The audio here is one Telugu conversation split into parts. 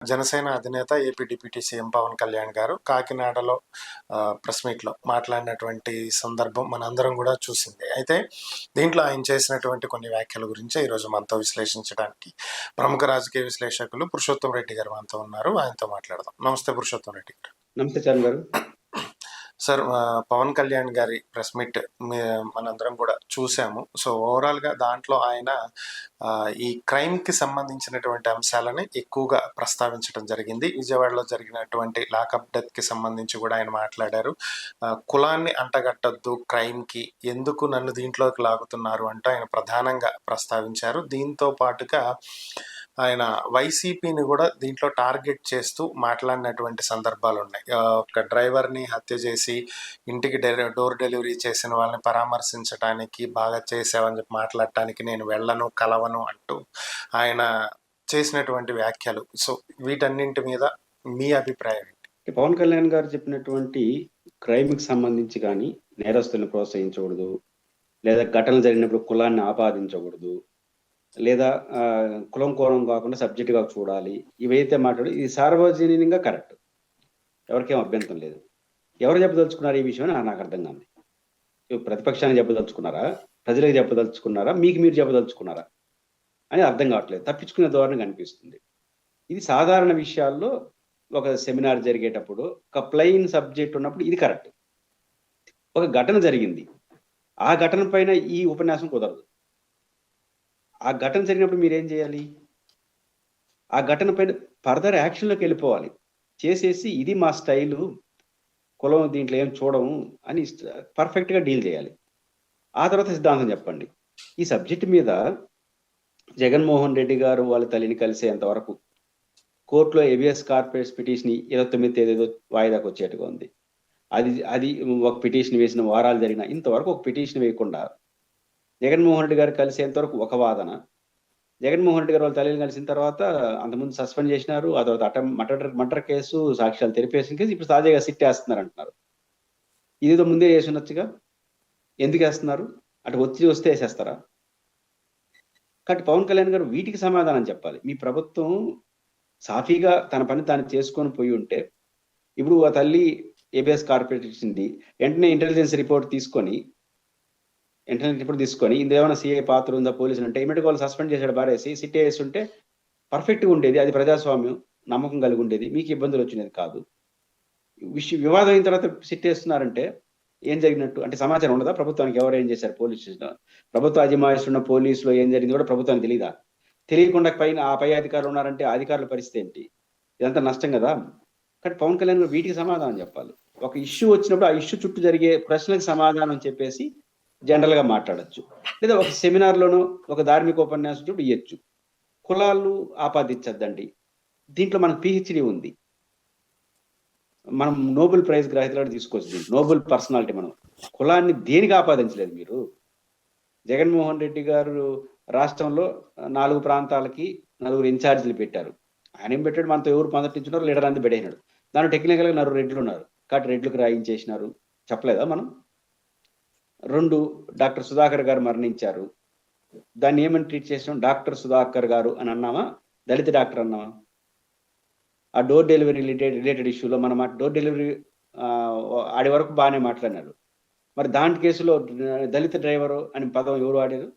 జనసేన అధినేత AP deputy CM Pawan Kalyan గారు కాకినాడలో ప్రెస్ మీట్లో మాట్లాడినటువంటి సందర్భం మనందరం కూడా చూసింది. అయితే దీంట్లో ఆయన చేసినటువంటి కొన్ని వ్యాఖ్యల గురించి ఈరోజు మనతో విశ్లేషించడానికి ప్రముఖ రాజకీయ విశ్లేషకులు పురుషోత్తం రెడ్డి గారు మనతో ఉన్నారు. ఆయనతో మాట్లాడదాం. నమస్తే పురుషోత్తం రెడ్డి గారు. నమస్తే చరణ్ గారు. సార్, పవన్ కళ్యాణ్ గారి ప్రెస్ మీట్ మనందరం కూడా చూసాము. సో ఓవరాల్గా దాంట్లో ఆయన ఈ క్రైమ్కి సంబంధించినటువంటి అంశాలని ఎక్కువగా ప్రస్తావించడం జరిగింది. విజయవాడలో జరిగినటువంటి లాకప్ డెత్కి సంబంధించి కూడా ఆయన మాట్లాడారు. కులాన్ని అంటగట్టద్దు క్రైమ్కి, ఎందుకు నన్ను దీంట్లోకి లాగుతున్నారు అంటూ ఆయన ప్రధానంగా ప్రస్తావించారు. దీంతో పాటుగా ఆయన వైసీపీని కూడా దీంట్లో టార్గెట్ చేస్తూ మాట్లాడినటువంటి సందర్భాలు ఉన్నాయి. ఒక డ్రైవర్ని హత్య చేసి ఇంటికి డోర్ డెలివరీ చేసిన వాళ్ళని పరామర్శించడానికి బాగా చేసావని చెప్పి మాట్లాడటానికి నేను వెళ్ళను కలవను అంటూ ఆయన చేసినటువంటి వ్యాఖ్యలు. సో వీటన్నింటి మీద మీ అభిప్రాయం ఏంటి? పవన్ కళ్యాణ్ గారు చెప్పినటువంటి క్రైమ్కి సంబంధించి కానీ నేరస్తులను ప్రోత్సహించకూడదు, లేదా ఘటనలు జరిగినప్పుడు కులాన్ని ఆపాదించకూడదు, లేదా కులం కోణం కాకుండా సబ్జెక్టుగా చూడాలి, ఇవైతే మాట్లాడు ఇది సార్వజనీనంగా కరెక్ట్, ఎవరికేం అభ్యంతరం లేదు. ఎవరు చెప్పదలుచుకున్నారు ఈ విషయం అని నాకు అర్థం కాదు. ప్రతిపక్షాన్ని చెప్పదలుచుకున్నారా, ప్రజలకు చెప్పదలుచుకున్నారా, మీకు మీరు చెప్పదలుచుకున్నారా అని అర్థం కావట్లేదు. తప్పించుకునే ధోరణి కనిపిస్తుంది. ఇది సాధారణ విషయాల్లో ఒక సెమినార్ జరిగేటప్పుడు ఒక ప్లెయిన్ సబ్జెక్ట్ ఉన్నప్పుడు ఇది కరెక్ట్. ఒక ఘటన జరిగింది, ఆ ఘటన పైన ఈ ఉపన్యాసం కుదరదు. ఆ ఘటన జరిగినప్పుడు మీరేం చేయాలి? ఆ ఘటన పైన ఫర్దర్ యాక్షన్లోకి వెళ్ళిపోవాలి. చేసేసి ఇది మా స్టైలు, కులం దీంట్లో ఏం చూడము అని పర్ఫెక్ట్గా డీల్ చేయాలి. ఆ తర్వాత సిద్ధాంతం చెప్పండి. ఈ సబ్జెక్ట్ మీద జగన్మోహన్ రెడ్డి గారు వాళ్ళ తల్లిని కలిసేంత వరకు కోర్టులో ఏబిఎస్ కార్పొరేట్స్ పిటిషన్ 29 తేదీతో వాయిదాకు వచ్చేట్టుగా ఉంది. అది ఒక పిటిషన్ వేసిన వారాలు జరిగిన ఇంతవరకు ఒక పిటిషన్ వేయకుండా జగన్మోహన్ రెడ్డి గారు కలిసేంతవరకు ఒక వాదన, జగన్మోహన్ రెడ్డి గారు వాళ్ళ తల్లిని కలిసిన తర్వాత అంతకుముందు సస్పెండ్ చేసినారు, ఆ తర్వాత మర్డర్ కేసు, సాక్ష్యాలు తెలిపేసిన కేసు, ఇప్పుడు తాజాగా సిట్ వేస్తున్నారు అంటున్నారు. ఇదేదో ముందే వేసి ఉండొచ్చుగా, ఎందుకు వేస్తున్నారు? అటు ఒత్తిడి వస్తే వేసేస్తారా? కాబట్టి పవన్ కళ్యాణ్ గారు వీటికి సమాధానం చెప్పాలి. మీ ప్రభుత్వం సాఫీగా తన పని తాను చేసుకొని పోయి ఉంటే, ఇప్పుడు ఆ తల్లి ఏబిఎస్ కార్పొరేట్ ఇచ్చింది, వెంటనే ఇంటెలిజెన్స్ రిపోర్ట్ తీసుకొని ఇందులో ఏమైనా సిఐ పాత్ర ఉందా, పోలీసులు అంటే ఇమీడియట్ వాళ్ళు సస్పెండ్ చేసాడు, బారేసి సిట్ వేసి ఉంటే పర్ఫెక్ట్గా ఉండేది. అది ప్రజాస్వామ్యం, నమ్మకం కలిగి ఉండేది, మీకు ఇబ్బందులు వచ్చినది కాదు. వివాదం అయిన తర్వాత సిట్ వేస్తున్నారంటే ఏం జరిగినట్టు? అంటే సమాచారం ఉండదా ప్రభుత్వానికి? ఎవరు ఏం చేశారు? పోలీస్ స్టేషన్ ప్రభుత్వ అజమాయిస్తున్న పోలీసులో ఏం జరిగింది కూడా ప్రభుత్వానికి తెలియదా? తెలియకుండా ఆ పై అధికారులు ఉన్నారంటే అధికారుల పరిస్థితి ఏంటి? ఇదంతా నష్టం కదా. కానీ పవన్ కళ్యాణ్ గారు వీటికి సమాధానం చెప్పాలి. ఒక ఇష్యూ వచ్చినప్పుడు ఆ ఇష్యూ చుట్టూ జరిగే ప్రశ్నలకు సమాధానం చెప్పేసి జనరల్ గా మాట్లాడచ్చు, లేదా ఒక సెమినార్లోనూ ఒక ధార్మిక ఉపన్యాసం చూడు ఇయ్యొచ్చు. కులాలు ఆపాదించద్దండి. దీంట్లో మనకు పిహెచ్డి ఉంది, మనం నోబెల్ ప్రైజ్ గ్రహీతలు తీసుకోవచ్చు. Nobel personality. మనం కులాన్ని దేనికి ఆపాదించలేదు. మీరు జగన్మోహన్ రెడ్డి గారు రాష్ట్రంలో 4 ప్రాంతాలకి 4 ఇన్ఛార్జీలు పెట్టారు. ఆయన ఏం పెట్టాడు? మనతో ఎవరు పొందటించున్నారు, లీడర్ అంతా పెట్టేసినాడు. దాంట్లో టెక్నికల్గా 4 రెడ్లు ఉన్నారు కాబట్టి రెడ్లకు రాయించేసినారు. చెప్పలేదా మనం? 2 డాక్టర్ సుధాకర్ గారు మరణించారు, దాన్ని ఏమని ట్రీట్ చేసినాం? డాక్టర్ సుధాకర్ గారు అని అన్నామా? దళిత డాక్టర్ అన్నామా? ఆ డోర్ డెలివరీ రిలేటెడ్ ఇష్యూలో మనం డోర్ డెలివరీ ఆడి వరకు బాగానే మాట్లాడినారు. మరి దాంట్ కేసులో దళిత డ్రైవరు అని పదం ఎవరు వాడారు?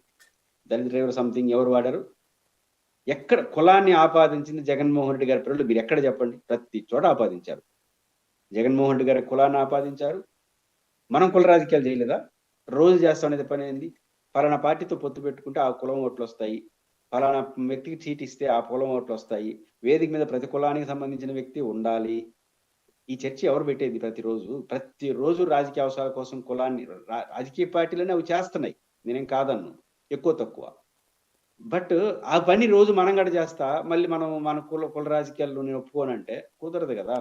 దళిత డ్రైవర్ సంథింగ్ ఎవరు వాడారు? ఎక్కడ కులాన్ని ఆపాదించింది జగన్మోహన్ రెడ్డి గారి పిల్లలు? మీరు ఎక్కడ చెప్పండి? ప్రతి చోట ఆపాదించారు. జగన్మోహన్ రెడ్డి గారి కులాన్ని ఆపాదించారు. మనం కుల రాజకీయాలు చేయలేదా? రోజు చేస్తాం అనేది పని ఏంది? పలానా పార్టీతో పొత్తు పెట్టుకుంటే ఆ కులం ఓట్లు వస్తాయి, పలానా వ్యక్తికి సీట్ ఇస్తే ఆ కులం ఓట్లు వస్తాయి, వేదిక మీద ప్రతి కులానికి సంబంధించిన వ్యక్తి ఉండాలి. ఈ చర్చ ఎవరు పెట్టేది? ప్రతిరోజు రాజకీయ అవసరాల కోసం కులాన్ని రాజకీయ పార్టీలనే అవి చేస్తున్నాయి, నేనేం కాదన్ను, ఎక్కువ తక్కువ. బట్ ఆ పని రోజు మనం కూడా చేస్తా మళ్ళీ మనం మన కుల రాజకీయాల్లో నేను ఒప్పుకోనంటే కుదరదు కదా.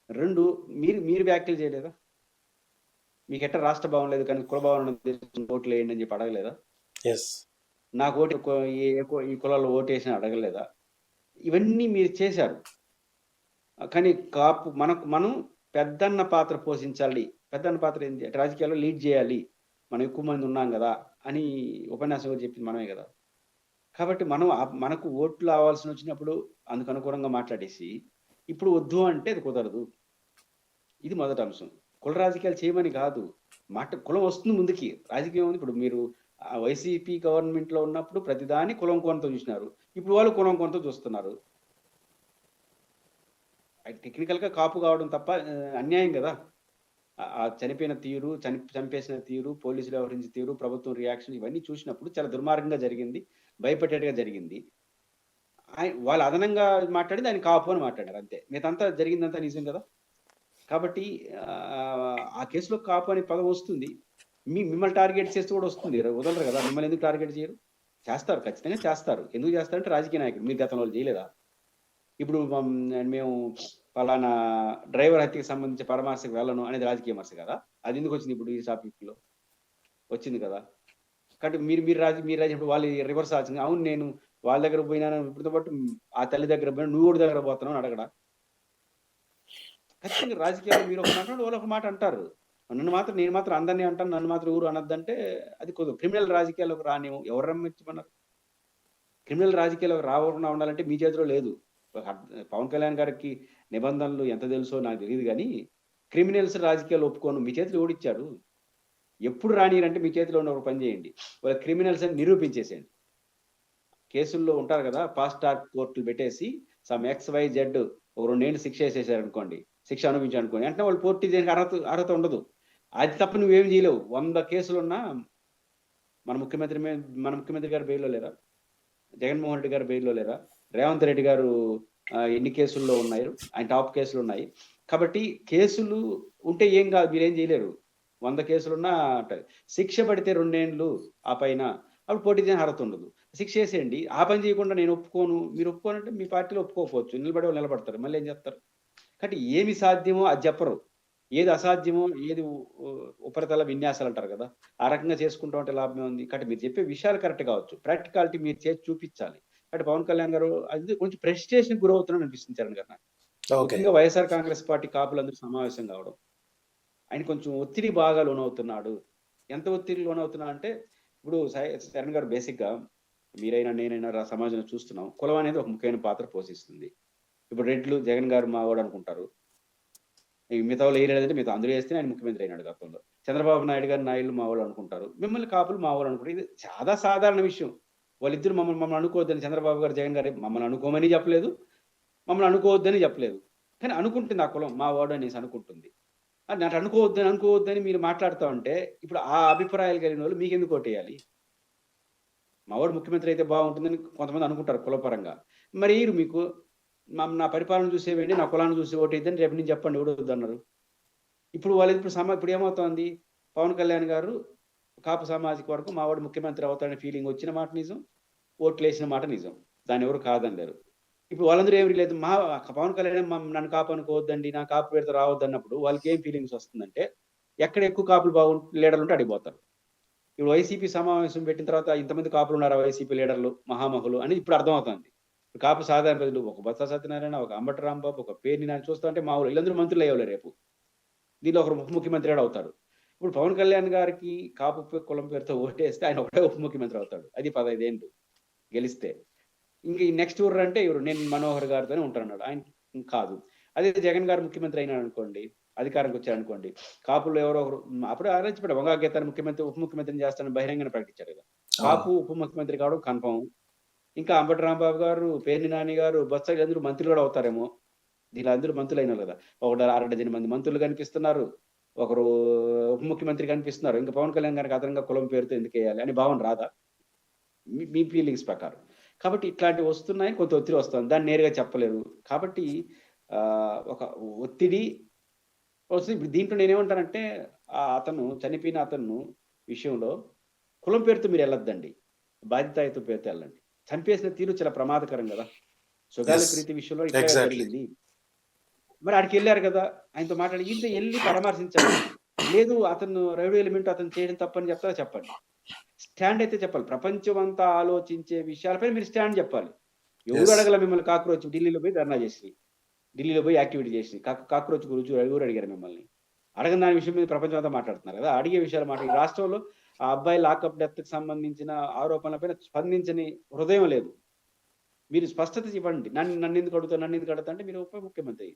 2 మీరు వ్యాఖ్యలు చేయలేదా? మీకు ఎట్ట రాష్ట్ర భావం లేదు కానీ కుల భావన ఓట్లు వేయండి అని చెప్పి అడగలేదా? నాకు ఓటు ఈ కులాల్లో ఓటేసిన అడగలేదా? ఇవన్నీ మీరు చేశారు. కానీ మనం పెద్దన్న పాత్ర పోషించాలి. పెద్దన్న పాత్ర ఏంటి? రాజకీయాల్లో లీడ్ చేయాలి, మనం ఎక్కువ మంది ఉన్నాం కదా అని ఉపన్యాసం చెప్పింది మనమే కదా. కాబట్టి మనం మనకు ఓట్లు రావాల్సి వచ్చినప్పుడు అందుకు అనుగుణంగా మాట్లాడేసి, ఇప్పుడు వద్దు అంటే అది కుదరదు. ఇది మొదటి అంశం. కుల రాజకీయాలు చేయమని కాదు. కులం వస్తుంది ముందుకి. రాజకీయం ఉంది. ఇప్పుడు మీరు వైసీపీ గవర్నమెంట్‌లో ఉన్నప్పుడు ప్రతిదాన్ని కులం కోణంతో చూసినారు. ఇప్పుడు వాళ్ళు కులం కోణంతో చూస్తున్నారు. అది టెక్నికల్‌గా కాపు కావడం తప్ప అన్యాయం గదా! ఆ చనిపోయిన తీరు, చంపేసిన తీరు, పోలీసులు వ్యవహరించిన తీరు, ప్రభుత్వం రియాక్షన్ ఇవన్నీ చూసినప్పుడు చాలా దుర్మార్గంగా జరిగింది. భయపెట్టేట్టుగా జరిగింది. వాళ్ళు అదనంగా మాట్లాడింది ఆయన కాపు అని మాట్లాడారు అంతే. మిగతాదంతా జరిగిందంతా నిజం గదా! కాబట్టి ఆ కేసులో కాపు అనే పదం వస్తుంది. మిమ్మల్ని టార్గెట్ చేస్తూ కూడా వస్తుంది. వదలరు గదా! మిమ్మల్ని ఎందుకు టార్గెట్ చేయరు? చేస్తారు. ఖచ్చితంగా చేస్తారు. ఎందుకు చేస్తారంటే రాజకీయ నాయకుడు. మీరు గతంలో చేయలేదా? ఇప్పుడు మేము పలానా డ్రైవర్ హత్యకి సంబంధించి పరామర్శకు వెళ్ళను అనేది రాజకీయ విమర్శ కదా! అది ఎందుకొచ్చింది ఇప్పుడు ఈ టాపిక్‌లో? వచ్చింది కదా! కాబట్టి మీరు మీరు ఇప్పుడు వాళ్ళు రివర్స్ ఆల్సింది. అవును నేను వాళ్ళ దగ్గర పోయినాను ఇప్పుడుతో పాటు ఆ తల్లి దగ్గర పోయినా నువ్వు ఎవడి దగ్గర పోతున్నావు అని అడగడా? ఖచ్చితంగా రాజకీయాల్లో మీరు ఒక మాట వాళ్ళు ఒక మాట అంటారు. నేను మాత్రం అందరిని అంటాను. నన్ను మాత్రం ఎవరు అనొద్దంటే అది కుదరదు. క్రిమినల్ రాజకీయాల్లోకి రానివ్వం. ఎవరు రమ్మించమన్నారు? క్రిమినల్ రాజకీయాల్లోకి రాకుండా ఉండాలంటే మీ చేతిలో లేదు. పవన్ కళ్యాణ్ గారికి నిబంధనలు ఎంత తెలుసో నాకు తెలీదు గానీ, క్రిమినల్స్ రాజకీయాలు ఒప్పుకోను. మీ చేతిలో ఎవడిచ్చాడు? ఎప్పుడు రానియరంటే మీ చేతిలో ఉన్న ఒక పని చేయండి. వాళ్ళ క్రిమినల్స్ అని నిరూపించేసేయండి. కేసుల్లో ఉంటారు కదా! ఫాస్ట్ ట్రాక్ కోర్టులు పెట్టేసి సమ్ ఎక్స్, వై, జెడ్ ఒక 2 ఏళ్ళు శిక్ష ఏసేసారనుకోండి. శిక్ష అనుభవించారనుకోండి. వెంటనే వాళ్ళు పోటీ చేయడానికి అర్హత ఉండదు. అది తప్ప నువ్వేమి చేయలేవు. 100 కేసులున్నా మన ముఖ్యమంత్రి గారు బెయిల్‌లో లేరా? జగన్మోహన్ రెడ్డి గారు బెయిల్‌లో లేరా? రేవంత్ రెడ్డి గారు ఎన్ని కేసుల్లో ఉన్నారు? ఆయన టాప్ కేసులున్నాయి. కాబట్టి కేసులు ఉంటే ఏం గాదు. మీరేం జేయలేరు. 100 కేసులున్నా శిక్ష పడితే 2 ఏండ్లు ఆ పైన అప్పుడు పోటీ చేయడానికి అర్హత ఉండదు. శిక్ష ఏసేయండి. ఆ పని చేయకుండా నేను ఒప్పుకోను. మీరు ఒప్పుకోనంటే మీ పార్టీలో ఒప్పుకోకపోవచ్చు. నిలబడేవాళ్ళు నిలబడతారు. మళ్ళీ ఏం జేస్తారు? కాబట్టి ఏమి సాధ్యమో అది చెప్పరు. ఏది అసాధ్యమో, ఏది ఉపరితల విన్యాసాలంటారు గదా! ఆ రకంగా చేసుకుంటూ ఉంటే లాభమే ఉంది. కాబట్టి మీరు చెప్పే విషయాలు కరెక్ట్ కావచ్చు. ప్రాక్టికాలిటీ మీరు చేసి చూపిచ్చాలి. కాబట్టి పవన్ కళ్యాణ్ గారు అది కొంచెం ఫ్రస్ట్రేషన్‌కి గురవుతున్నారని అనిపిస్తుంది చరణ్ గారు నాకు. ఓకే. ముఖ్యంగా వైఎస్ఆర్ కాంగ్రెస్ పార్టీ కాపులందరూ సమావేశం కావడం. ఆయన కొంచెం ఒత్తిడి బాగా లోనవుతున్నాడు. ఎంత ఒత్తిడికి లోనవుతున్నాడంటే, ఇప్పుడు చరణ్ గారు బేసిక్‌గా మీరైనా, నేనైనా సమాజంలో చూస్తున్నాం. కులం అనేది ఒక ముఖ్యమైన పాత్ర పోషిస్తుంది. ఇప్పుడు రెడ్లు జగన్ గారు మావోడు అనుకుంటారు. ఈ మిగతా వాళ్ళు ఏయలేదంటే మిగతా అందరూ ఏస్తేనే ఆయన ముఖ్యమంత్రి అయినాడు గతంలో. చంద్రబాబు నాయుడు గారు నాయుళ్ళు మావోళ్ళు అనుకుంటారు. మిమ్మల్ని కాపులు మావోళ్ళు అనుకుంటారు. ఇది చాలా సాధారణ విషయం. వాళ్ళిద్దరూ మమ్మల్ని అనుకోవద్దని చంద్రబాబు గారు, జగన్ గారు మమ్మల్ని అనుకోమని చెప్పలేదు. మమ్మల్ని అనుకోవద్దని చెప్పలేదు. కానీ అనుకుంటుంది ఆ కులం మావోడు అనేసి అనుకుంటుంది. అటు అనుకోవద్దని మీరు మాట్లాడుతా ఉంటే, ఇప్పుడు ఆ అభిప్రాయాలు కలిగినోళ్ళు మీకెందుకు ఓటేయాలి? మావోడు ముఖ్యమంత్రి అయితే బాగుంటుందని కొంతమంది అనుకుంటారు కులపరంగా. మరి ఎయ్యరు మీకు. నా పరిపాలన చూసేవేండి, నా కులాన్ని చూసి ఓటేయద్దని రేపు నుంచి చెప్పండి ఎవడు వద్దన్నారు. ఇప్పుడు ఏమవుతోంది? పవన్ కళ్యాణ్ గారు కాపు సామాజిక వర్గం మావాడు ముఖ్యమంత్రి అవుతాడనే ఫీలింగ్ వచ్చిన మాట నిజం. ఓట్లేసిన మాట నిజం. దాన్నెవరు కాదనలేరు. ఇప్పుడు వాళ్ళందరూ ఏమి లేదు పవన్ కళ్యాణ్ నన్ను కాపు అనుకోవద్దండి, నా కాపు పేరుతో రావద్దన్నప్పుడు వాళ్ళకేం ఫీలింగ్స్ వస్తుందంటే, ఎక్కడ ఎక్కువ కాపులు లీడర్లుంటే అడిగి పోతారు. ఇప్పుడు వైసీపీ సమావేశం పెట్టిన తర్వాత ఇంతమంది కాపులున్నారా వైసీపీ లీడర్లు, మహామహులు అని ఇప్పుడు అర్థమవుతోంది. కాపు సాధారణ ప్రజలు ఒక బొత్స సత్యనారాయణ, ఒక అంబటి రాంబాబు, ఒక పేర్ని నాని చూస్తుంటే మామూలు వీళ్ళందరూ మంత్రులయ్యేవాళ్ళే రేపు. దీనిలో ఒకరు ఉప ముఖ్యమంత్రి కూడా అవుతారు. ఇప్పుడు పవన్ కళ్యాణ్ గారికి కాపు కులం పేరుతో ఓటేస్తే ఆయన ఒకటే ఉప ముఖ్యమంత్రి అవుతాడు. అది 15 ఏళ్ళు గెలిస్తే. ఇంక ఈ నెక్స్ట్ ఊర్రు అంటే ఎవరు? నేను మనోహర్ గారితోనే ఉంటానన్నాడు. ఆయన కాదు. అదే జగన్ గారు ముఖ్యమంత్రి అయినాడనుకోండి, అధికారంకి వచ్చారనుకోండి, కాపుల్లో ఎవరో ఒకరు అప్పుడే ఆలోచించాడు వంగా గీతాన్ని ఉప ముఖ్యమంత్రిని చేస్తానని బహిరంగంగా ప్రకటించారు కదా! కాపు ఉప ముఖ్యమంత్రి కావడం కన్ఫర్మ్. ఇంకా అంబటి రాంబాబు గారు, పేర్ని నాని గారు, బొత్స వీళ్ళందరూ మంత్రులు కూడా అవుతారేమో. వీళ్ళందరూ మంత్రులైనోళ్ళు కదా! ఒకటి అరడజను మంది మంత్రులు కనిపిస్తున్నారు. ఒకరు ఉప ముఖ్యమంత్రి కనిపిస్తున్నారు. ఇంక పవన్ కళ్యాణ్ గారికి అదనంగా కులం పేరుతో ఎందుకేయాలి అని భావన రాదా? మీ ఫీలింగ్స్ ప్రకారం. కాబట్టి ఇట్లాంటివి వస్తున్నాయి. కొంత ఒత్తిడి వస్తుంది. దాన్ని నేరుగా చెప్పలేరు. కాబట్టి ఒక ఒత్తిడి వస్తుంది. ఇప్పుడు దీంట్లో నేనేమంటానంటే చనిపోయిన అతను విషయంలో కులం పేరుతో మీరెళ్ళొద్దండి. బాధ్యతాయుత పేరుతో ఎళ్ళండి. చంపేసిన తీరు చాలా ప్రమాదకరం గదా! సుగాలి యెస్. ప్రీతి విషయంలో ఇట్లాగే ఎగ్జాక్ట్‌లీ. జరిగింది. మరి ఆడికెళ్లారు గదా! ఆయనతో మాట్లాడి ఎళ్లి పరామర్శించండి. లేదు అతను రౌడీ ఎలిమెంట్ అతను చేయడం తప్పని చెప్తారా చెప్పండి. స్టాండ్ అయితే చెప్పాలి. ప్రపంచమంతా ఆలోచించే విషయాలపై మీరు స్టాండ్ జెప్పాలి. ఎవరు యెస్. అడగల మిమ్మల్ని కాక్రోచ్ ఢిల్లీలో పోయి ధర్నా జేసి. ఢిల్లీలో పోయి యాక్టివిటీ జేసి. కాక్రోచ్ గురించి ఎవరు అడిగారు మిమ్మల్ని? అడగని దాని విషయం మీద ప్రపంచం అంతా మాట్లాడుతున్నారు గదా! అడిగే విషయాలు ఈ రాష్ట్రంలో ఆ అబ్బాయి లాకప్ డెత్కి సంబంధించిన ఆరోపణలపైన స్పందించని హృదయం లేదు. మీరు స్పష్టత ఇవ్వండి. నన్ను ఎందుకు అడుగుతారు, నన్ను ఎందుకు అడుగుతా అంటే మీరు ఉప ముఖ్యమంత్రి.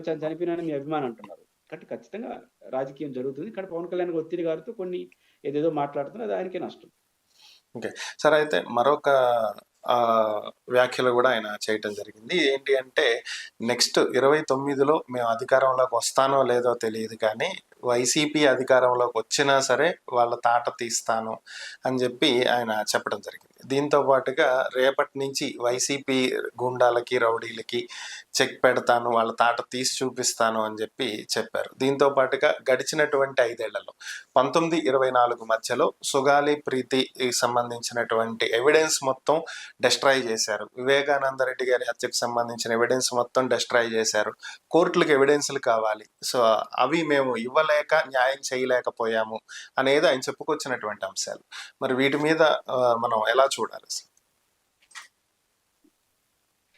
చనిపోయినానని మీ అభిమానం అంటున్నారు. కాబట్టి ఖచ్చితంగా రాజకీయం జరుగుతుంది. కానీ పవన్ కళ్యాణ్ ఒత్తిడి గారితో కొన్ని ఏదేదో మాట్లాడుతున్నారు. అది ఆయనకే నష్టం. ఓకే. సరే, అయితే మరొక వ్యాఖ్యలు గూడా ఆయన చేయటం జరిగింది. ఏంటి అంటే, నెక్స్ట్ 29లో మేము అధికారంలోకి వస్తానో లేదో తెలీదు కానీ, వైసీపీ అధికారంలోకి వచ్చినా సరే వాళ్ళ తాట తీస్తాను అని జెప్పి ఆయన చెప్పడం జరిగింది. దీంతో పాటుగా రేపటి నుంచి వైసీపీ గూండాలకి, రౌడీలకి చెక్ పెడతాను, వాళ్ళ తాట తీసి చూపిస్తాను అని జెప్పి చెప్పారు. దీంతో పాటుగా గడిచినటువంటి 5 ఏళ్లలో 19, 24 మధ్యలో సుగాలి ప్రీతికి సంబంధించినటువంటి ఎవిడెన్స్ మొత్తం డెస్ట్రాయ్ చేశారు. వివేకానంద రెడ్డి గారి హత్యకు సంబంధించిన ఎవిడెన్స్ మొత్తం డెస్ట్రాయ్ చేశారు. కోర్టులకు ఎవిడెన్స్లు కావాలి, సో అవి మేము ఇవ్వలేక న్యాయం చేయలేకపోయాము అనేది ఆయన చెప్పుకొచ్చినటువంటి అంశాలు. మరి వీటి మీద మనం ఎలా చూడాలి అసలు?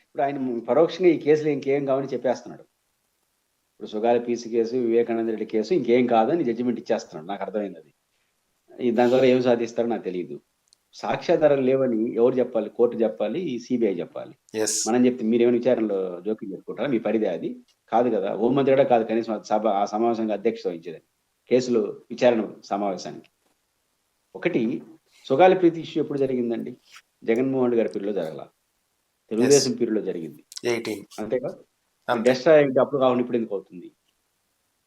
ఇప్పుడు ఆయన పరోక్షంగా ఈ కేసులు ఇంకేం కావని చెప్పేస్తున్నాడు. ఇప్పుడు Sugali PC case, Vivekananda Reddy case ఇంకేం కాదని జడ్జిమెంట్ ఇచ్చేస్తున్నాడు. నాకు అర్థమైంది అది. దాని ద్వారా ఏం సాధిస్తారో నాకు తెలియదు. సాక్ష్యాధారాలు లేవని ఎవరు చెప్పాలి? కోర్టు చెప్పాలి, సిబిఐ చెప్పాలి. మనం చెప్తే మీరేమైనా విచారణలో జోక్యం చేసుకుంటారా? మీ పరిధి అది కాదు కదా. హోంమంత్రి కూడా కాదు కనీసం ఆ సమావేశానికి అధ్యక్షత వహించేదని, కేసులు విచారణ సమావేశానికి. ఒకటి, సుగాలి ప్రీతి ఇష్యూ ఎప్పుడు జరిగిందండి? జగన్మోహన్ రెడ్డి గారి పీరియడ్లో జరగల, తెలుగుదేశం పీరియడ్లో జరిగింది. 18 అంతేగా. డెస్ట్రా అప్పుడు కావాలి, ఇప్పుడు ఎందుకు అవుతుంది?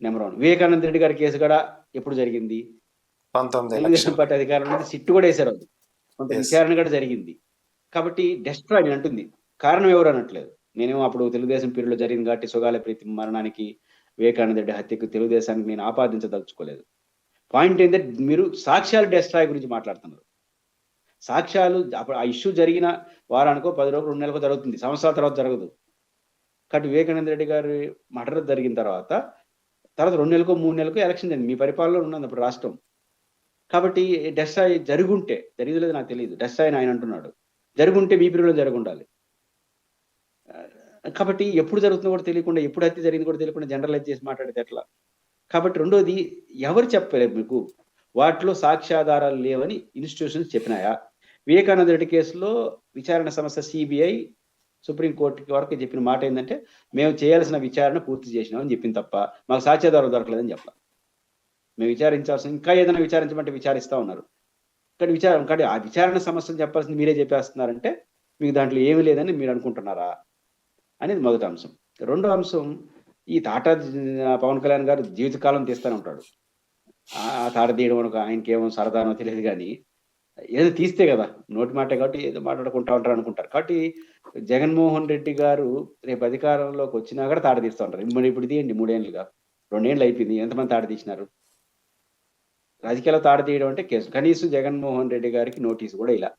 నెంబర్ 1. వివేకానంద రెడ్డి గారి కేసు కూడా ఎప్పుడు జరిగింది? 19 తెలుగుదేశం పార్టీ అధికారంలో సిట్టు కూడా వేశారు, అది కొంత విచారణ కూడా జరిగింది. కాబట్టి డెస్ట్రా అని అంటుంది, కారణం ఎవరు అనట్లేదు. నేనేమో అప్పుడు తెలుగుదేశం పీరియడ్లో జరిగింది కాబట్టి సుగాలి ప్రీతి మరణానికి, వివేకానంద రెడ్డి హత్యకు తెలుగుదేశానికి నేను ఆపాదించదలుచుకోలేదు. పాయింట్ ఏంటంటే మీరు సాక్ష్యాలు డెస్ట్రాయ్ గురించి మాట్లాడుతున్నారు. సాక్ష్యాలు అప్పుడు ఆ ఇష్యూ జరిగిన వారానికో 10 రోజులు 2 నెలలకో జరుగుతుంది, సంవత్సరాల తర్వాత జరగదు. కాబట్టి వివేకానంద రెడ్డి గారి మర్డర్ జరిగిన తర్వాత 2 నెలలకో 3 నెలలకో ఎలక్షన్ జరిగింది. మీ పరిపాలనలో ఉన్నది అప్పుడు రాష్ట్రం. కాబట్టి డెస్ట్రాయ్ జరుగుంటే, జరిగలేదు నాకు తెలియదు, డెస్ట్రాయ్ ఆయన అంటున్నాడు, జరుగుంటే మీ పీరియడ్లో జరుగుండాలి. కాబట్టి ఎప్పుడు జరుగుతుందో కూడా తెలియకుండా, ఎప్పుడు హత్య జరిగింది కూడా తెలియకుండా జనరలైజ్ చేసి మాట్లాడితే ఎట్లా? కాబట్టి రెండోది, ఎవరు చెప్పలేదు మీకు? వాటిలో సాక్ష్యాధారాలు లేవని ఇన్స్టిట్యూషన్స్ చెప్పినాయా? వివేకానంద రెడ్డి కేసులో విచారణ సంస్థ సిబిఐ సుప్రీంకోర్టుకి వరకు చెప్పిన మాట ఏంటంటే, మేము చేయాల్సిన విచారణ పూర్తి చేసినామని చెప్పింది తప్ప మాకు సాక్ష్యాధారాలు దొరకలేదని చెప్పాలి. మేము విచారించాల్సిన, ఇంకా ఏదైనా విచారించమంటే విచారిస్తా ఉన్నారు. కానీ ఆ విచారణ సమస్యలు చెప్పాల్సింది మీరే చెప్పేస్తున్నారంటే మీకు దాంట్లో ఏమీ లేదని మీరు అనుకుంటున్నారా అనేది మొదటి అంశం. రెండో అంశం, ఈ తాట పవన్ కళ్యాణ్ గారు జీవితకాలం తీస్తూనే ఉంటాడు. ఆ తాట తీయడం అనుకో ఆయనకి ఏమో సరదానో తెలియదు, కానీ ఏదో తీస్తే కదా, నోటి మాట కాబట్టి ఏదో మాట్లాడుకుంటా ఉంటారు అనుకుంటారు. కాబట్టి జగన్మోహన్ రెడ్డి గారు రేపు అధికారంలోకి వచ్చినా కూడా తాట తీస్తూ ఉంటారు. మరి ఇప్పుడు తీయండి, 3 ఏళ్ళుగా 2 ఏళ్ళు అయిపోయింది, ఎంతమంది తాట తీసినారు? రాజకీయాల్లో తాట తీయడం అంటే కేసు. కనీసం జగన్మోహన్ రెడ్డి గారికి నోటీసు కూడా ఇలా,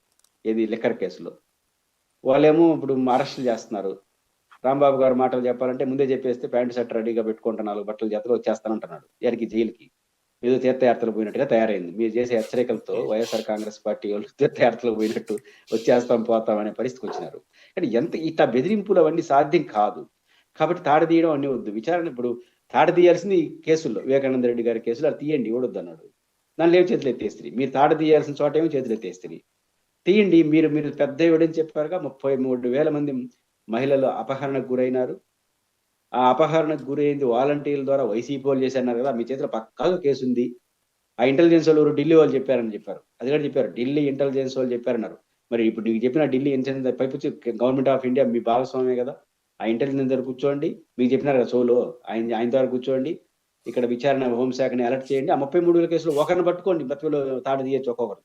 ఏది లిక్కర్ కేసులో. వాళ్ళేమో ఇప్పుడు అరెస్టులు చేస్తున్నారు. రాంబాబు గారు మాటలు చెప్పాలంటే ముందే చెప్పేస్తే ప్యాంటు షర్ట్ రెడీగా పెట్టుకుంటా 4 బట్టలు జతలో వచ్చేస్తానంటున్నాడు. ఎక్కడికి? జైలుకి. ఏదో తీర్థయాత్రలు పోయినట్టుగా తయారైంది. మీరు చేసే హెచ్చరికలతో వైఎస్ఆర్ కాంగ్రెస్ పార్టీ వాళ్ళు తీర్థయాత్రలకు పోయినట్టు వచ్చేస్తాం పోతాం అనే పరిస్థితికి వచ్చినారు. కానీ ఇట్లా బెదిరింపులు అవన్నీ సాధ్యం కాదు. కాబట్టి తాడ తీయడం అన్నీ వద్దు. విచారణ ఇప్పుడు తాడ తీయాల్సింది ఈ కేసుల్లో, వివేకానంద రెడ్డి గారి కేసులో అది తీయండి, ఇవ్వడొద్దు అన్నాడు. దానిలో ఏమో చేతులు ఎత్తేస్తుంది. మీరు తాడ తీయాల్సిన చోట ఏమో చేతులు ఎత్తేస్తుంది. తీయండి. మీరు పెద్ద ఎవిడెన్స్ చెప్పారుగా, 33,000 మంది మహిళలు అపహరణకు గురైనారు. ఆ అపహరణకు గురైంది వాలంటీర్ల ద్వారా వైసీపీ వాళ్ళు చేశారు కదా, మీ చేతిలో పక్కాగా కేసు ఉంది. ఆ ఇంటెలిజెన్స్ వాళ్ళు ఢిల్లీ వాళ్ళు చెప్పారని చెప్పారు. అది కూడా చెప్పారు, ఢిల్లీ ఇంటెలిజెన్స్ వాళ్ళు చెప్పారన్నారు. మరి ఇప్పుడు నీకు చెప్పిన ఢిల్లీ ఇంటెలిజెన్స్ పైపు గవర్నమెంట్ ఆఫ్ ఇండియా మీ భాగస్వామ్యమే కదా. ఆ ఇంటెలిజెన్స్ దగ్గర కూర్చోండి, మీకు చెప్పినారు కదా సోలో, ఆయన ద్వారా కూర్చోండి, ఇక్కడ విచారణ హోంశాఖని అలర్ట్ చేయండి. ఆ 33,000 కేసులు ఒకరిని పట్టుకోండి, బతుకులో తాట తీయచ్చు ఒక్కొక్కరు.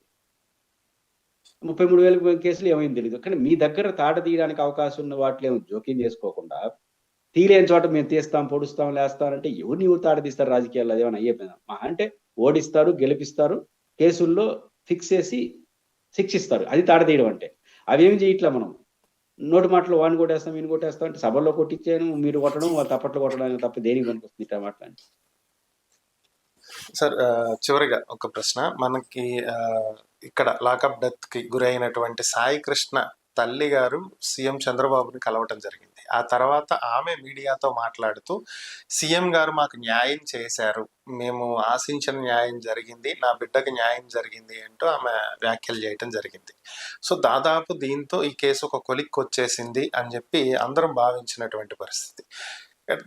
33,000 కేసులు ఏమైంది తెలియదు. కానీ మీ దగ్గర తాట తీయడానికి అవకాశం ఉన్న వాటిలో జోక్యం చేసుకోకుండా, తీలేని చోట మేము తీస్తాం, పొడుస్తాం, లేస్తామంటే ఎవరు తాట తీస్తారు రాజకీయాల్లో? అదేమైనా అయ్యేపోయిందా? మహా అంటే ఓడిస్తారు, గెలిపిస్తారు, కేసుల్లో ఫిక్స్ చేసి శిక్షిస్తారు. అది తాట తీయడం అంటే. అవేమి చేయట్లా మనం. నోటి మాటలు వాడిని కొట్టేస్తాం, వీని కొట్టేస్తాం అంటే సభల్లో కొట్టించాను, మీరు కొట్టడం, వాళ్ళు తప్పట్లు కొట్టడానికి తప్ప దేనికి పనికొస్తుంది ఇట్లా మాట్లాడి. సార్, చివరిగా ఒక ప్రశ్న. మనకి ఇక్కడ లాకప్ డెత్ కి గురైనటువంటి సాయి కృష్ణ తల్లి గారు సీఎం చంద్రబాబుని కలవటం జరిగింది. ఆ తర్వాత ఆమె మీడియాతో మాట్లాడుతూ సీఎం గారు మాకు న్యాయం చేశారు, మేము ఆశించిన న్యాయం జరిగింది, నా బిడ్డకి న్యాయం జరిగింది అంటూ ఆమె వ్యాఖ్యలు చేయటం జరిగింది. సో దాదాపు దీంతో ఈ కేసు ఒక కొలిక్కొచ్చేసింది అని చెప్పి అందరం భావించినటువంటి పరిస్థితి.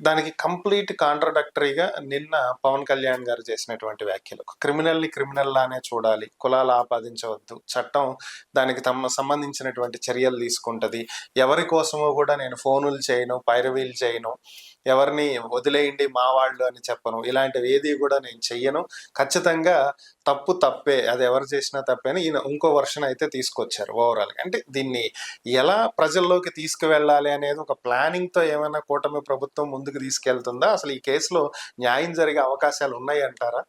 దానికి కంప్లీట్ కాంట్రడక్టరీగా నిన్న పవన్ కళ్యాణ్ గారు చేసినటువంటి వ్యాఖ్యలు, క్రిమినల్ని క్రిమినల్ లానే చూడాలి, కులాలు ఆపాదించవద్దు, చట్టం దానికి సంబంధించినటువంటి చర్యలు తీసుకుంటది, ఎవరి కోసమో కూడా నేను ఫోనులు చేయను, పైరవీలు చేయను, ఎవరిని వదిలేయండి మా వాళ్ళు అని చెప్పను, ఇలాంటివి ఏది కూడా నేను చెయ్యను, ఖచ్చితంగా తప్పు తప్పే, అది ఎవరు చేసినా తప్పే అని ఈయన ఇంకో వర్షన్ అయితే తీసుకొచ్చారు ఓవరాల్గా. అంటే దీన్ని ఎలా ప్రజల్లోకి తీసుకువెళ్ళాలి అనేది ఒక ప్లానింగ్తో ఏమైనా కూటమి ప్రభుత్వం ముందుకు తీసుకెళ్తుందా? అసలు ఈ కేసులో న్యాయం జరిగే అవకాశాలు ఉన్నాయి అంటారా?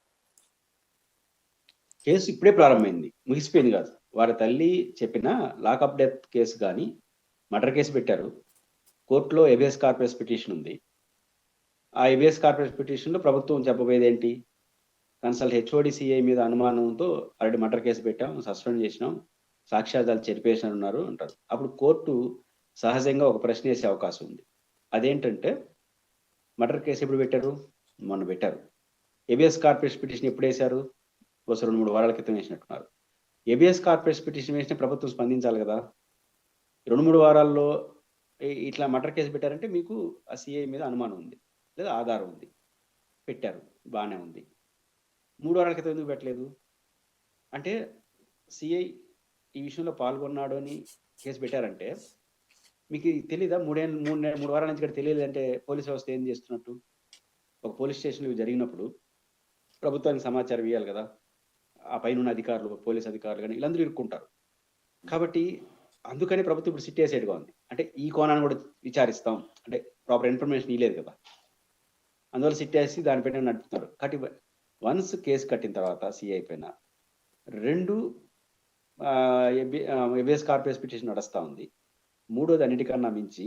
కేసు ఇప్పుడే ప్రారంభమైంది, ముగిసిపోయింది కాదు. వారి తల్లి చెప్పిన లాకప్ డెత్ కేసు కానీ మర్డర్ కేసు పెట్టారు. కోర్టులో హెబియస్ కార్పస్ పిటిషన్ ఉంది. ఆ హెబియస్ కార్పస్ పిటిషన్లో ప్రభుత్వం చెప్పబోయేది ఏంటి? కన్సల్ట్ హెచ్ఓడి సిఐ మీద అనుమానంతో ఆల్రెడీ మర్డర్ కేసు పెట్టాం, సస్పెండ్ చేసినాం, సాక్ష్యాధారాలు చెరిపేసినారు అంటారు. అప్పుడు కోర్టు సహజంగా ఒక ప్రశ్న వేసే అవకాశం ఉంది. అదేంటంటే, మర్డర్ కేసు ఎప్పుడు పెట్టారు? మొన్న పెట్టారు. హెబియస్ కార్పస్ పిటిషన్ ఎప్పుడు వేశారు? ఒక 2-3 వారాల క్రితం వేసినట్టున్నారు. హెబియస్ కార్పస్ పిటిషన్ వేసిన ప్రభుత్వం స్పందించాలి కదా. 2-3 వారాల్లో ఇట్లా మర్డర్ కేసు పెట్టారంటే మీకు ఆ సిఐ మీద అనుమానం ఉంది లేదా ఆధారం ఉంది, పెట్టారు, బాగానే ఉంది. 3 వారాల క్రితం ఎందుకు పెట్టలేదు? అంటే సిఐ ఈ విషయంలో పాల్గొన్నాడు అని కేసు పెట్టారంటే మీకు తెలీదా? 3 వారాల నుంచి ఇక్కడ తెలియలేదంటే పోలీస్ వ్యవస్థ ఏం చేస్తున్నట్టు? ఒక పోలీస్ స్టేషన్లో ఇవి జరిగినప్పుడు ప్రభుత్వానికి సమాచారం ఇవ్వాలి కదా. ఆ పైన ఉన్న అధికారులు, పోలీస్ అధికారులు కానీ వీళ్ళందరూ ఇరుక్కుంటారు. కాబట్టి అందుకని ప్రభుత్వం ఇప్పుడు సిట్ వేసేట్టుగా ఉంది. అంటే ఈ కోణాన్ని కూడా విచారిస్తాం అంటే ప్రాపర్ ఇన్ఫర్మేషన్ ఇవ్వలేదు కదా, అందువల్ల సిట్ వేసి దానిపైన నడుపుతున్నారు. కాబట్టి వన్స్ కేసు కట్టిన తర్వాత సిఐ పైన 2 హెబియస్ కార్పస్ పిటిషన్ నడుస్తూ ఉంది. 3వది అన్నిటికన్నా మించి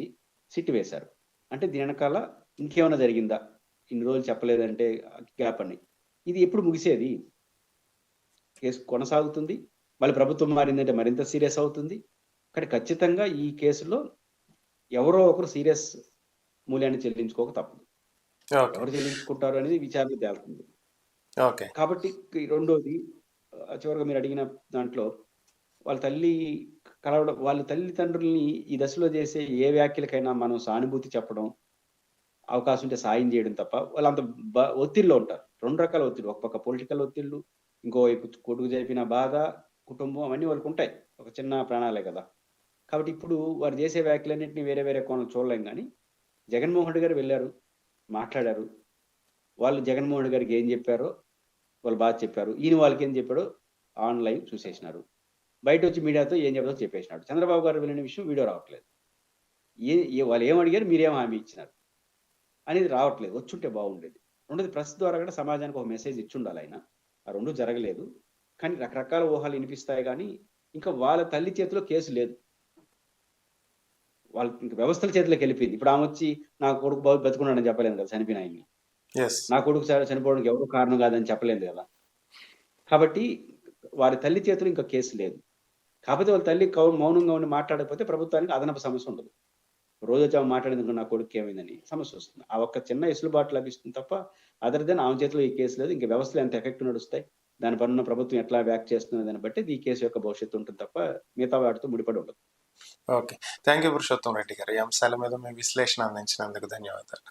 సిట్ వేశారు. అంటే దీని వెనకాల ఇంకేమైనా జరిగిందా? ఇన్ని రోజులు చెప్పలేదంటే గ్యాప్ అని. ఇది ఎప్పుడు ముగిసేది? కేసు కొనసాగుతుంది, మళ్ళీ ప్రభుత్వం మారిందంటే మరింత సీరియస్ అవుతుంది. కానీ ఖచ్చితంగా ఈ కేసులో ఎవరో ఒకరు సీరియస్ మూల్యాన్ని చెల్లించుకోక తప్పదు. ఎవరు చెల్లించుకుంటారు అనేది విచారణ తేలుతుంది. కాబట్టి రెండోది, చివరిగా మీరు అడిగిన దాంట్లో వాళ్ళ తల్లి కలవడం, వాళ్ళ తల్లిదండ్రుల్ని ఈ దశలో చేసే ఏ వ్యాఖ్యలకైనా మనం సానుభూతి చెప్పడం, అవకాశం ఉంటే సాయం చేయడం తప్ప వాళ్ళంత ఒత్తిడిలో ఉంటారు. 2 రకాల ఒత్తిడి, ఒక పక్క పొలిటికల్ ఒత్తిళ్ళు, ఇంకోవైపు కొడుకు జరిపిన బాధ, కుటుంబం, అవన్నీ వాళ్ళకు ఉంటాయి. ఒక చిన్న ప్రాణాలే కదా. కాబట్టి ఇప్పుడు వారు చేసే వ్యాఖ్యలన్నింటినీ వేరే వేరే కోణం చూడలేం. కానీ జగన్మోహన్ రెడ్డి గారు వెళ్ళారు, మాట్లాడారు. వాళ్ళు జగన్మోహన్ రెడ్డి గారికి ఏం చెప్పారో వాళ్ళు బాగా చెప్పారు, ఈయన వాళ్ళకి ఏం చెప్పాడో ఆన్లైన్ చూసేసినారు. బయట వచ్చి మీడియాతో ఏం చెప్పారో చెప్పేసినాడు. చంద్రబాబు గారు వెళ్ళిన విషయం వీడియో రావట్లేదు. వాళ్ళు ఏం అడిగారు, మీరేం హామీ ఇచ్చినారు అనేది రావట్లేదు. వచ్చుంటే బాగుండేది. రెండోది, ప్రెస్ ద్వారా కూడా సమాజానికి ఒక మెసేజ్ ఇచ్చి ఉండాలి ఆయన. ఆ 2 జరగలేదు. కానీ రకరకాల ఊహలు వినిపిస్తాయి. కానీ ఇంకా వాళ్ళ తల్లి చేతిలో కేసు లేదు, వాళ్ళ ఇంకా వ్యవస్థల చేతిలోకి వెళ్ళిపోయింది. ఇప్పుడు ఆమె వచ్చి నా కొడుకు బతుకున్నాడని చెప్పలేదు కదా, చనిపోయిన ఆయన్ని. నా కొడుకు చనిపోవడానికి ఎవరు కారణం కాదని చెప్పలేదు కదా. కాబట్టి వారి తల్లి చేతిలో ఇంకా కేసు లేదు. కాకపోతే వాళ్ళ తల్లి మౌనంగా ఉండి మాట్లాడకపోతే ప్రభుత్వానికి అదనపు సమస్య ఉండదు. రోజు వచ్చి ఆమె మాట్లాడేందుకు నా కొడుకు ఏమైందని సమస్య వస్తుంది. ఆ ఒక్క చిన్న ఎసులుబాటు లభిస్తుంది తప్ప అదర్ దెన్ ఆమె చేతిలో ఈ కేసు లేదు. ఇంకా వ్యవస్థలు ఎంత ఎఫెక్ట్ నడుస్తాయి, దాని పనున్న ప్రభుత్వం ఎట్లా వ్యాక్ చేస్తున్న దాన్ని బట్టి ఈ కేసు యొక్క భవిష్యత్తు ఉంటుంది తప్ప మిగతా వాటితో ముడిపడి ఉండదు. Okay, thank you Purushottam Reddy గారు. ఈ అంశాల మీద మీ విశ్లేషణ అందించినందుకు ధన్యవాదాలు.